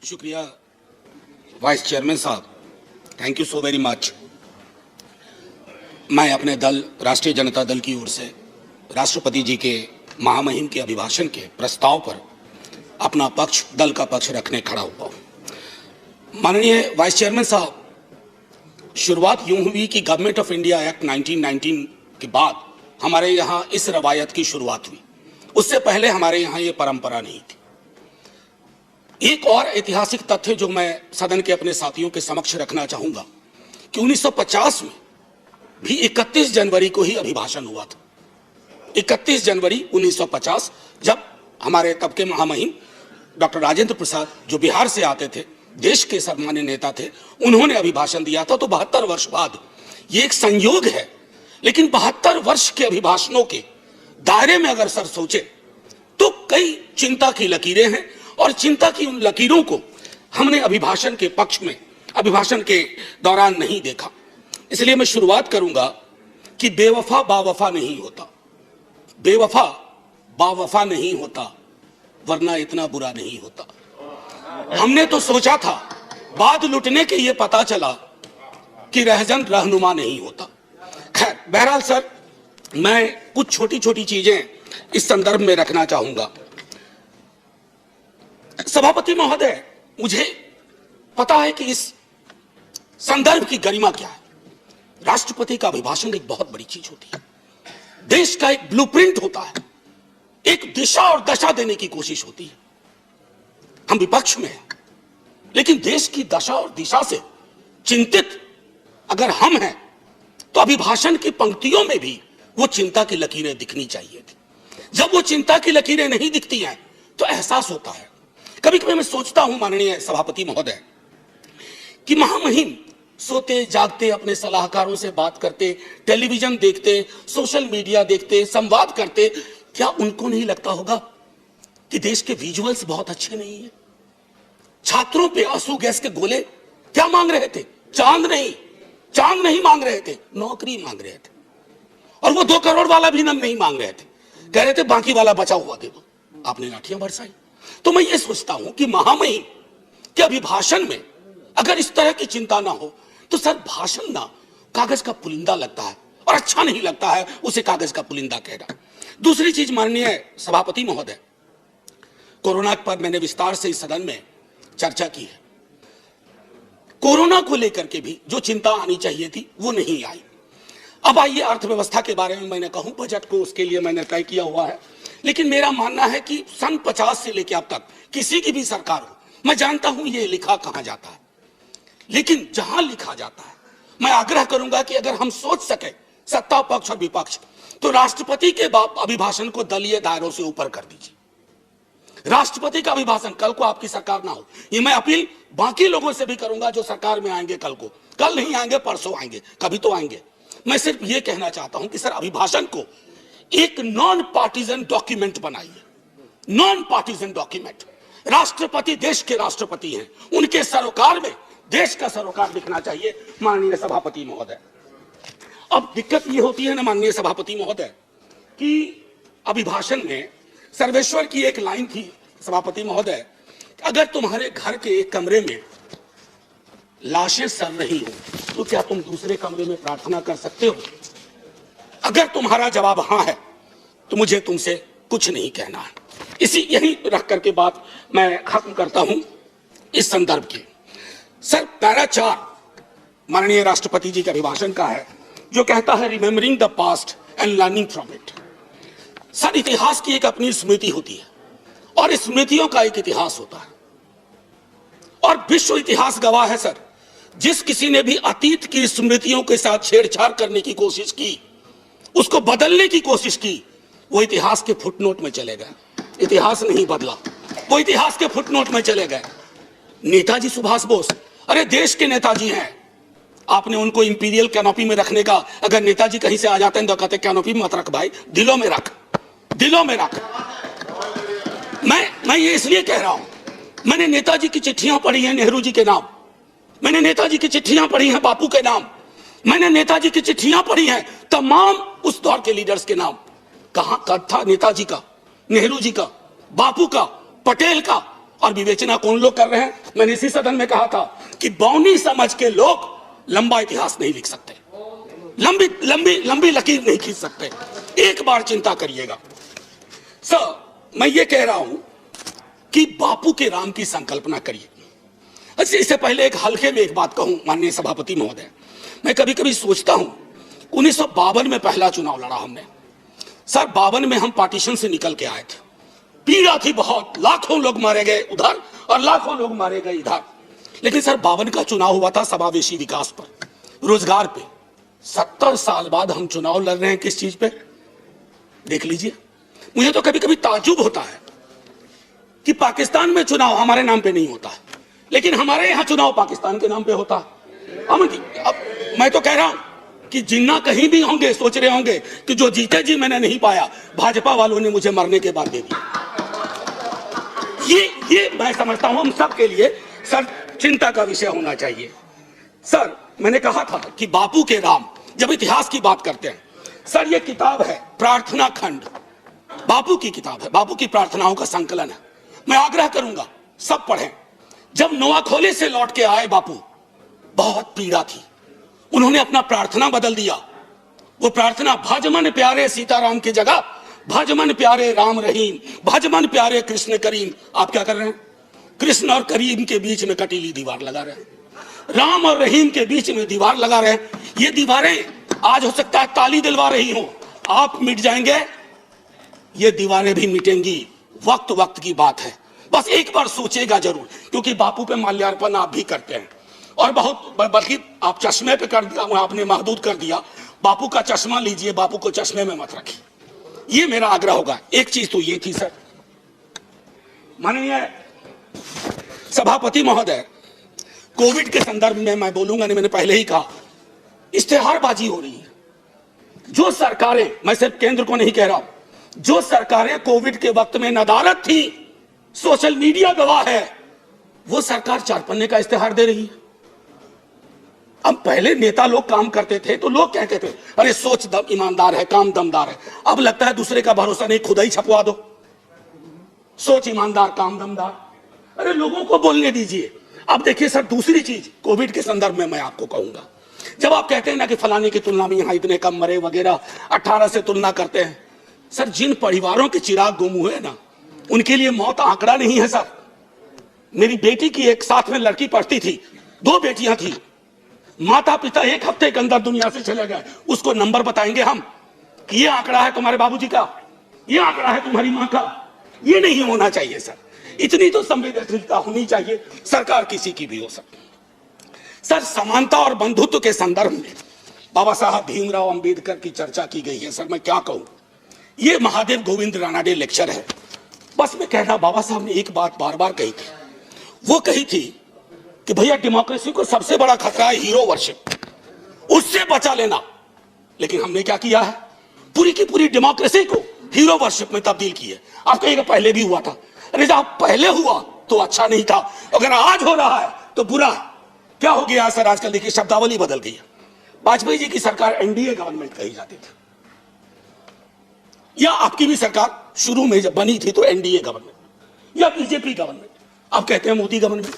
शुक्रिया vice chairman साहब, thank you so very much. मैं अपने दल राष्ट्रीय जनता दल की ओर से राष्ट्रपति जी के महामहिम के अभिभाषण के प्रस्ताव पर अपना पक्ष, दल का पक्ष रखने खड़ा हुआ। माननीय वाइस चेयरमैन साहब, शुरुआत यूं हुई कि गवर्नमेंट ऑफ इंडिया एक्ट 1919 के बाद हमारे यहाँ इस रवायत की शुरुआत हुई। उससे पहले हमारे यहाँ ये परंपरा नहीं थी। एक और ऐतिहासिक तथ्य जो मैं सदन के अपने साथियों के समक्ष रखना चाहूंगा कि 1950 में भी 31 जनवरी को ही अभिभाषण हुआ था। 31 जनवरी 1950, जब हमारे तब के महामहिम डॉक्टर राजेंद्र प्रसाद, जो बिहार से आते थे, देश के सम्मान्य नेता थे, उन्होंने अभिभाषण दिया था। तो 72 वर्ष बाद ये एक संयोग है, लेकिन 72 वर्ष के अभिभाषणों के दायरे में अगर सर सोचे तो कई चिंता की लकीरें हैं, और चिंता की उन लकीरों को हमने अभिभाषण के पक्ष में, अभिभाषण के दौरान नहीं देखा। इसलिए मैं शुरुआत करूंगा कि बेवफा बावफा नहीं होता, बेवफा बावफा नहीं होता, वरना इतना बुरा नहीं होता। हमने तो सोचा था, बाद लुटने के ये पता चला कि रहजन रहनुमा नहीं होता। खैर, बहरहाल सर, मैं कुछ छोटी छोटी चीजें इस संदर्भ में रखना चाहूंगा। सभापति महोदय, मुझे पता है कि इस संदर्भ की गरिमा क्या है। राष्ट्रपति का अभिभाषण एक बहुत बड़ी चीज होती है, देश का एक ब्लूप्रिंट होता है, एक दिशा और दशा देने की कोशिश होती है। हम विपक्ष में हैं, लेकिन देश की दशा और दिशा से चिंतित अगर हम हैं तो अभिभाषण की पंक्तियों में भी वो चिंता की लकीरें दिखनी चाहिए थी। जब वो चिंता की लकीरें नहीं दिखती हैं तो एहसास होता है। कभी कभी मैं सोचता हूं माननीय सभापति महोदय कि महामहिम सोते जागते अपने सलाहकारों से बात करते, टेलीविजन देखते, सोशल मीडिया देखते, संवाद करते, क्या उनको नहीं लगता होगा कि देश के विजुअल्स बहुत अच्छे नहीं है? छात्रों पे आंसू गैस के गोले क्या मांग रहे थे? चांद नहीं मांग रहे थे, नौकरी मांग रहे थे। और वो 2 करोड़ वाला भी नहीं मांग रहे थे, कह रहे थे बाकी वाला बचा हुआ दे दो। आपने लाठियां बरसाई। तो मैं ये सोचता हूं कि महामहिम के अभिभाषण में अगर इस तरह की चिंता ना हो तो सर, भाषण ना कागज का पुलिंदा लगता है, और अच्छा नहीं लगता है उसे कागज का पुलिंदा कहना। दूसरी चीज माननीय सभापति महोदय, कोरोना पर मैंने विस्तार से इस सदन में चर्चा की है। कोरोना को लेकर के भी जो चिंता आनी चाहिए थी वो नहीं आई। अब आइए अर्थव्यवस्था के बारे में मैंने कहूं, बजट को उसके लिए मैंने तय किया हुआ है, लेकिन मेरा मानना है कि सन 50 से लेकर अब तक किसी की भी सरकार हो, मैं जानता हूं ये लिखा कहां जाता है, लेकिन जहां लिखा जाता है मैं आग्रह करूंगा कि अगर हम सोच सके, सत्ता पक्ष और विपक्ष, तो राष्ट्रपति के अभिभाषण को दलीय दायरों से ऊपर कर दीजिए। राष्ट्रपति का अभिभाषण, कल को आपकी सरकार ना हो, ये मैं अपील बाकी लोगों से भी करूंगा जो सरकार में आएंगे कल को, कल नहीं आएंगे परसों आएंगे, कभी तो आएंगे। मैं सिर्फ ये कहना चाहता हूं कि सर, अभिभाषण को एक नॉन पार्टीजन डॉक्यूमेंट बनाइए, नॉन पार्टीजन डॉक्यूमेंट। राष्ट्रपति देश के राष्ट्रपति हैं, उनके सरोकार में देश का सरोकार दिखना चाहिए माननीय सभापति महोदय। अब दिक्कत ये होती है ना माननीय सभापति महोदय कि अभिभाषण में सर्वेश्वर की एक लाइन थी सभापति महोदय, अगर तुम्हारे घर के एक कमरे में लाशें सड़ रही हो तो क्या तुम दूसरे कमरे में प्रार्थना कर सकते हो? अगर तुम्हारा जवाब हां है तो मुझे तुमसे कुछ नहीं कहना है। यही रख करके बात मैं खत्म करता हूं इस संदर्भ की। सर, पैरा 4 माननीय राष्ट्रपति जी के अभिभाषण का है, जो कहता है remembering the past and learning from it. Sir, इतिहास की एक अपनी स्मृति होती है और स्मृतियों का एक इतिहास होता है, और विश्व इतिहास गवाह है सर, जिस किसी ने भी अतीत की स्मृतियों के साथ छेड़छाड़ करने की कोशिश की, उसको बदलने की कोशिश की, वो इतिहास के फुटनोट में चले गए। इतिहास नहीं बदला, वो इतिहास के फुटनोट में चले गए। नेताजी सुभाष बोस, अरे देश के नेताजी हैं, आपने उनको इंपीरियल कैनोपी में रखने का, अगर नेताजी कहीं से आ जाते हैं तो कहते कैनोपी मत रख भाई, दिलों में रख, दिलों में रख। मैं ये इसलिए कह रहा हूं, मैंने नेताजी की चिट्ठियां पढ़ी हैं नेहरू जी के नाम, मैंने नेताजी की चिट्ठियां पढ़ी हैं बापू के नाम, मैंने नेताजी की चिट्ठियां पढ़ी हैं तमाम उस दौर के लीडर्स के नाम। कहां कद था नेताजी का, नेहरू जी का, बापू का, पटेल का, और विवेचना कौन लोग कर रहे हैं? मैंने इसी सदन में कहा था कि बौनी समझ के लोग लंबा इतिहास नहीं लिख सकते, लंबी लंबी लंबी लकीर नहीं खींच सकते। एक बार चिंता करिएगा सर, मैं ये कह रहा हूं कि बापू के राम की संकल्पना करिए। अच्छा, इससे पहले एक हल्के में एक बात कहूं माननीय सभापति महोदय, मैं कभी कभी सोचता हूं 1952 में पहला चुनाव लड़ा हमने सर। 52 में हम पार्टीशन से निकल के आए थे, पीड़ा थी बहुत, लाखों लोग मारे गए उधर और लाखों लोग मारे गए इधर। लेकिन सर 52 का चुनाव हुआ था समावेशी विकास पर, रोजगार पे। 70 साल बाद हम चुनाव लड़ रहे हैं किस चीज पे? देख लीजिए। मुझे तो कभी कभी ताज्जुब होता है कि पाकिस्तान में चुनाव हमारे नाम पे नहीं होता है, लेकिन हमारे यहां चुनाव पाकिस्तान के नाम पे होता है। अब मैं तो कह रहा हूं कि जिन्ना कहीं भी होंगे सोच रहे होंगे कि जो जीते जी मैंने नहीं पाया, भाजपा वालों ने मुझे मरने के बाद दे दिया। ये मैं समझता हूं हम सब के लिए सर चिंता का विषय होना चाहिए। सर मैंने कहा था कि बापू के राम, जब इतिहास की बात करते हैं सर, ये किताब है प्रार्थना खंड, बापू की किताब है, बापू की प्रार्थनाओं का संकलन है। मैं आग्रह करूंगा सब पढ़ें। जब नोआखोले से लौट के आए बापू, बहुत पीड़ा थी, उन्होंने अपना प्रार्थना बदल दिया। वो प्रार्थना भजमन प्यारे सीताराम की जगह भजमन प्यारे राम रहीम, भजमन प्यारे कृष्ण करीम। आप क्या कर रहे हैं? कृष्ण और करीम के बीच में कटीली दीवार लगा रहे हैं, राम और रहीम के बीच में दीवार लगा रहे हैं। ये दीवारें आज हो सकता है ताली दिलवा रही हो, आप मिट जाएंगे, ये दीवारें भी मिटेंगी, वक्त वक्त की बात है। बस एक बार सोचेगा जरूर, क्योंकि बापू पे माल्यार्पण आप भी करते हैं और बहुत, बल्कि आप चश्मे पे कर दिया, आपने महदूद कर दिया। बापू का चश्मा लीजिए, बापू को चश्मे में मत रखिए, ये मेरा आग्रह होगा। एक चीज तो ये थी सर, माननीय सभापति महोदय, कोविड के संदर्भ में मैं बोलूंगा नहीं, मैंने पहले ही कहा, इश्तेहारबाजी हो रही है। जो सरकारें, मैं सिर्फ केंद्र को नहीं कह रहा, जो सरकारें कोविड के वक्त में नदारत थी, सोशल मीडिया गवाह है, वो सरकार 4 पन्ने का इश्तेहार दे रही है। अब पहले नेता लोग काम करते थे तो लोग कहते थे अरे सोच दम ईमानदार है, काम दमदार है। अब लगता है दूसरे का भरोसा नहीं, खुदा ही छपवा दो, सोच ईमानदार काम दमदार। अरे लोगों को बोलने दीजिए। अब देखिए सर, दूसरी चीज कोविड के संदर्भ में मैं आपको कहूंगा, जब आप कहते हैं ना कि फलाने की तुलना में यहां इतने कम मरे वगैरह, 18 से तुलना करते हैं सर, जिन परिवारों के चिराग गुम हुए ना, उनके लिए मौत आंकड़ा नहीं है सर। मेरी बेटी की एक साथ में लड़की पढ़ती थी, 2 बेटियां थी, माता पिता 1 हफ्ते के अंदर दुनिया से चले गए। उसको नंबर बताएंगे हम कि ये आंकड़ा है तुम्हारे बाबूजी का, ये आंकड़ा है तुम्हारी मां का। ये नहीं होना चाहिए सर, इतनी तो संवेदनशीलता होनी चाहिए, सरकार किसी की भी हो सकती। सर समानता और बंधुत्व के संदर्भ में बाबा साहब भीमराव अंबेडकर की चर्चा की गई है। सर मैं क्या कहूं, ये महादेव गोविंद रानाडे लेक्चर है। बस मैं कह रहा, बाबा साहब ने एक बात बार बार कही थी, वो कही थी कि भैया डेमोक्रेसी को सबसे बड़ा खतरा है हीरो वर्शिप, उससे बचा लेना। लेकिन हमने क्या किया है, पूरी की पूरी डेमोक्रेसी को हीरो वर्शिप में तब्दील की है। आप कहिएगा पहले भी हुआ था, अरे जब पहले हुआ तो अच्छा नहीं था, अगर आज हो रहा है तो बुरा है। क्या हो गया सर, आजकल देखिए शब्दावली बदल गई है। वाजपेयी जी की सरकार एनडीए गवर्नमेंट कही जाती थी, या आपकी भी सरकार शुरू में जब बनी थी तो एनडीए गवर्नमेंट या बीजेपी गवर्नमेंट, अब कहते हैं मोदी गवर्नमेंट,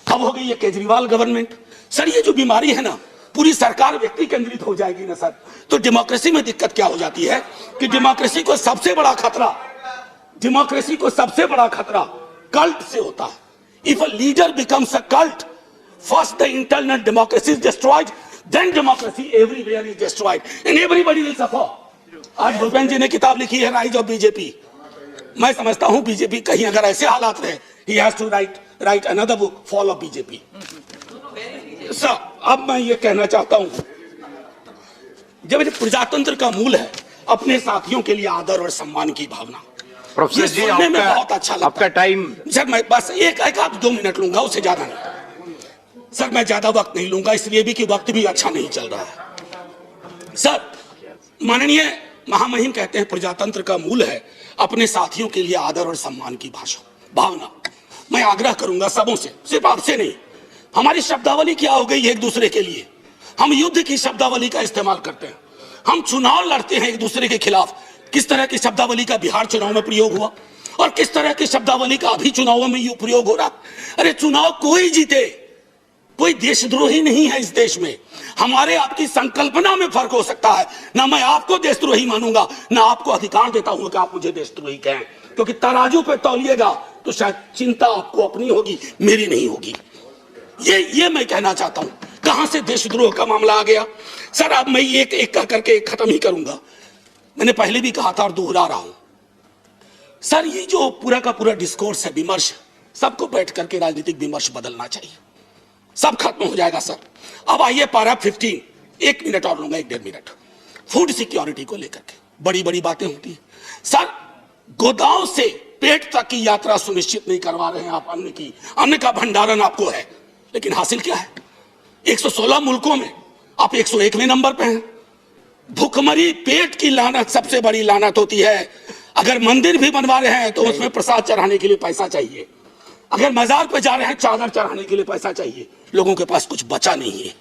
अब हो गई है केजरीवाल गवर्नमेंट। सर ये जो बीमारी है ना, पूरी सरकार व्यक्ति केंद्रित हो जाएगी ना सर, तो डेमोक्रेसी में दिक्कत क्या हो जाती है कि डेमोक्रेसी को सबसे बड़ा खतरा कल्ट से होता है। If a leader becomes a cult, first the internal democracy is destroyed, then democracy everywhere is destroyed and everybody will suffer. आज भूपेंद्र जी ने किताब लिखी है राइज ऑफ बीजेपी। मैं समझता हूं बीजेपी कहीं अगर ऐसे हालात रहे, he has to write another book, fall of BJP. Sir अब मैं ये कहना चाहता हूं, जब प्रजातंत्र का मूल है अपने साथियों के लिए आदर और सम्मान की भावना, प्रोफेसर जी में बहुत अच्छा लगता आपका टाइम। सर मैं बस एक आध 2 मिनट लूंगा, उससे ज्यादा नहीं सर, मैं ज्यादा वक्त नहीं लूंगा, इसलिए भी कि वक्त भी अच्छा नहीं चल रहा है। सर माननीय महामहिम कहते हैं प्रजातंत्र का मूल है अपने साथियों के लिए आदर और सम्मान की भावना। मैं आग्रह करूंगा सबों से, सिर्फ आपसे नहीं, हमारी शब्दावली क्या हो गई है एक दूसरे के लिए, हम युद्ध की शब्दावली का इस्तेमाल करते हैं, हम चुनाव लड़ते हैं एक दूसरे के खिलाफ। किस तरह की शब्दावली का बिहार चुनाव में प्रयोग हुआ, और किस तरह की शब्दावली का अभी चुनावों में यूं प्रयोग हो रहा। अरे चुनाव कोई जीते, कोई देशद्रोही नहीं है इस देश में। हमारे आपकी संकल्पना में फर्क हो सकता है। ना मैं आपको देशद्रोही मानूंगा, ना आपको अधिकार देता हूं कि आप मुझे देशद्रोही कहें, क्योंकि तराजू पे तौलिएगा तो शायद चिंता आपको अपनी होगी, मेरी नहीं होगी। ये मैं कहना चाहता हूं। कहां से देशद्रोह का मामला आ गया सर? अब मैं एक एक करके खत्म ही करूंगा। मैंने पहले भी कहा था और दोहरा रहा हूं सर, ये जो पूरा का पूरा डिस्कोर्स है, विमर्श, सबको बैठ करके राजनीतिक विमर्श बदलना चाहिए, सब खत्म हो जाएगा सर। अब आइए पारा 15, 1 मिनट और लूंगा, 1-1.5 मिनट। फूड सिक्योरिटी को लेकर के बड़ी बड़ी बातें होती है सर। गोदाम से पेट तक की यात्रा सुनिश्चित नहीं करवा रहे हैं आप अन्न की, अन्न का भंडारण आपको है, लेकिन हासिल क्या है? 116 मुल्कों में आप 101वें नंबर पे हैं। भूखमरी, पेट की लानत सबसे बड़ी लानत होती है। अगर मंदिर भी बनवा रहे हैं तो उसमें प्रसाद चढ़ाने के लिए पैसा चाहिए। अगर मजार पे जा रहे हैं चादर चढ़ाने के लिए पैसा चाहिए। लोगों के पास कुछ बचा नहीं है।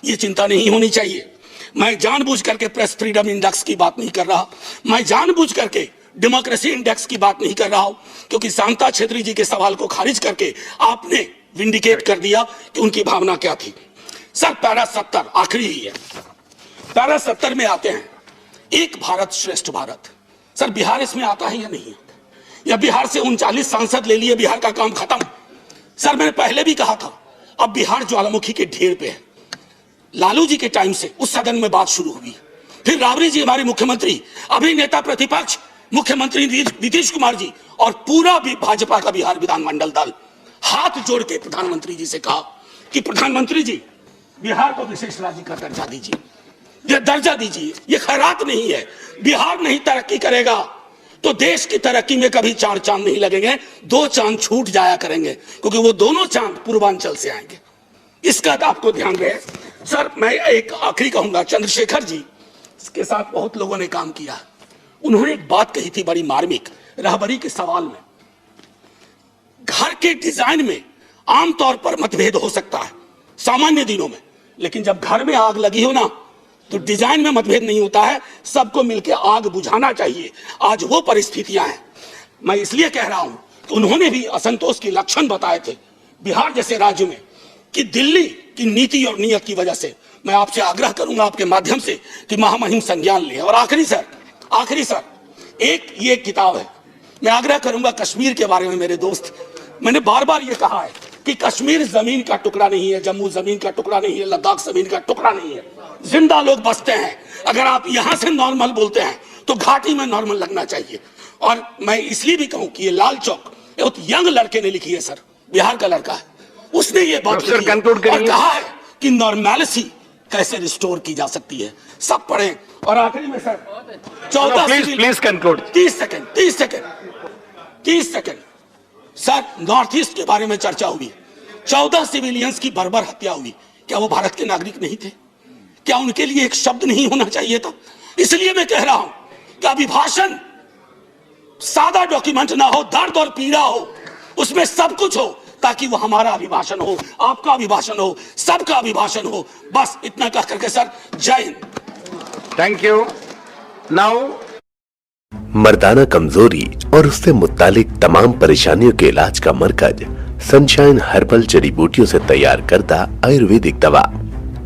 ये चिंता नहीं होनी चाहिए। मैं जानबूझ करके प्रेस फ्रीडम इंडेक्स की बात नहीं कर रहा, मैं जानबूझ करके डेमोक्रेसी इंडेक्स की बात नहीं कर रहा हूं, क्योंकि शांता छेत्री जी के सवाल को खारिज करके आपने विंडिकेट कर दिया कि उनकी भावना क्या थी। सर पैरा 70 आखिरी ही है। पैरा 70 में आते हैं एक भारत श्रेष्ठ भारत। सर बिहार इसमें आता है या नहीं आता? या बिहार से 39 सांसद ले लिए, बिहार का काम खत्म? सर मैंने पहले भी कहा था, अब बिहार ज्वालामुखी के ढेर पे है। लालू जी के टाइम से उस सदन में बात शुरू हुई, फिर राबड़ी जी हमारे मुख्यमंत्री, अभी नेता प्रतिपक्ष मुख्यमंत्री नीतीश कुमार जी और पूरा भी भाजपा का बिहार विधानमंडल दल हाथ जोड़ के प्रधानमंत्री जी से कहा कि प्रधानमंत्री जी बिहार को विशेष राज्य का दर्जा दीजिए, ये दर्जा दीजिए। ये खैरात नहीं है। बिहार नहीं तरक्की करेगा तो देश की तरक्की में कभी 4 चांद नहीं लगेंगे, 2 चांद छूट जाया करेंगे, क्योंकि वो दोनों चांद पूर्वांचल से आएंगे। इसका आपको ध्यान रहे। सर मैं एक आखिरी कहूंगा, चंद्रशेखर जी के साथ बहुत लोगों ने काम किया। उन्होंने एक बात कही थी बड़ी मार्मिक, राहबरी के सवाल में। घर के डिजाइन में आमतौर पर मतभेद हो सकता है सामान्य दिनों में, लेकिन जब घर में आग लगी हो ना तो डिजाइन में मतभेद नहीं होता है, सबको मिलकर आग बुझाना चाहिए। आज वो परिस्थितियां हैं। मैं इसलिए कह रहा हूं कि उन्होंने भी असंतोष के लक्षण बताए थे बिहार जैसे राज्य में कि दिल्ली की नीति और नीयत की वजह से। मैं आपसे आग्रह करूंगा आपके माध्यम से कि महामहिम संज्ञान लें। और आखिरी सर एक ये किताब है, मैं आग्रह करूंगा कश्मीर के बारे में। मेरे दोस्त, मैंने बार बार ये कहा है कि कश्मीर जमीन का टुकड़ा नहीं है, जम्मू जमीन का टुकड़ा नहीं है, लद्दाख जमीन का टुकड़ा नहीं है। जिंदा लोग बसते हैं। अगर आप यहां से नॉर्मल बोलते हैं तो घाटी में नॉर्मल लगना चाहिए। और मैं इसलिए भी कहूं कि ये लाल चौक एक यंग लड़के ने लिखी है सर, बिहार का लड़का है, उसने ये बात लिखी है और कहा है कि नॉर्मैलिटी कैसे रिस्टोर की जा सकती है। सब पढ़ें। और आखिरी में sir 14 please conclude. 30 second sir, north east के बारे में चर्चा हुई। 14 सिविलियंस की बर्बर हत्या हुई। क्या वो भारत के नागरिक नहीं थे? क्या उनके लिए एक शब्द नहीं होना चाहिए था? इसलिए मैं कह रहा हूं कि अभिभाषण सादा डॉक्यूमेंट ना हो, दर्द और पीड़ा हो, उसमें सब कुछ हो, ताकि वो हमारा अभिभाषण हो, आपका अभिभाषण हो, सबका अभिभाषण हो। बस इतना कह करके सर जय हिंद। Thank you. नाउ मर्दाना कमजोरी और उससे मुत्तालिक तमाम परेशानियों के इलाज का मरकज सनशाइन हर्बल जड़ी बूटियों से तैयार करता आयुर्वेदिक दवा।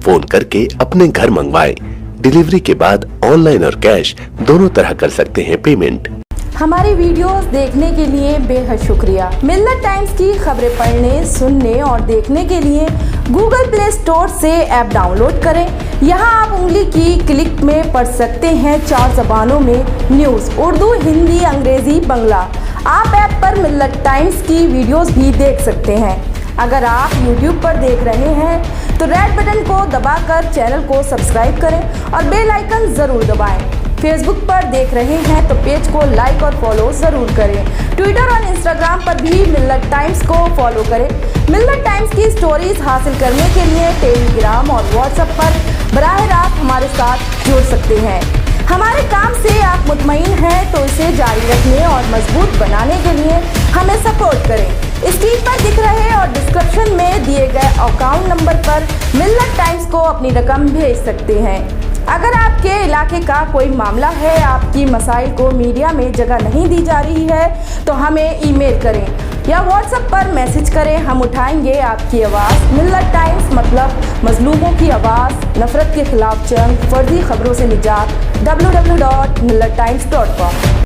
फोन करके अपने घर मंगवाएं। डिलीवरी के बाद ऑनलाइन और कैश दोनों तरह कर सकते हैं पेमेंट। हमारी वीडियोस देखने के लिए बेहद शुक्रिया। मिल्लत टाइम्स की खबरें पढ़ने, सुनने और देखने के लिए गूगल प्ले स्टोर से ऐप डाउनलोड करें। यहां आप उंगली की क्लिक में पढ़ सकते हैं 4 जबानों में न्यूज़, उर्दू, हिंदी, अंग्रेजी, बांग्ला। आप ऐप पर मिल्लत टाइम्स की वीडियोस भी देख सकते हैं। अगर आप YouTube पर देख रहे हैं तो रेड बटन को दबाकर चैनल को सब्सक्राइब करें और बेल आइकन जरूर दबाएं। फेसबुक पर देख रहे हैं तो पेज को लाइक और फॉलो जरूर करें। ट्विटर और इंस्टाग्राम पर भी मिल्लत टाइम्स को फॉलो करें। मिल्लत टाइम्स की स्टोरीज हासिल करने के लिए टेलीग्राम और व्हाट्सएप पर बराह रास्त हमारे साथ जुड़ सकते हैं। हमारे काम से आप मुतमईन हैं तो इसे जारी रखने और मजबूत बनाने के लिए हमें सपोर्ट करें। स्क्रीन पर दिख रहे और डिस्क्रिप्शन में दिए गए अकाउंट नंबर पर मिल्लत टाइम्स को अपनी रकम भेज सकते हैं। अगर आपके इलाके का कोई मामला है, आपकी मसाइल को मीडिया में जगह नहीं दी जा रही है, तो हमें ईमेल करें या व्हाट्सएप पर मैसेज करें। हम उठाएंगे आपकी आवाज़। मिल्लत टाइम्स मतलब मजलूमों की आवाज़, नफरत के खिलाफ जंग, फर्जी खबरों से निजात। www.millattimes.com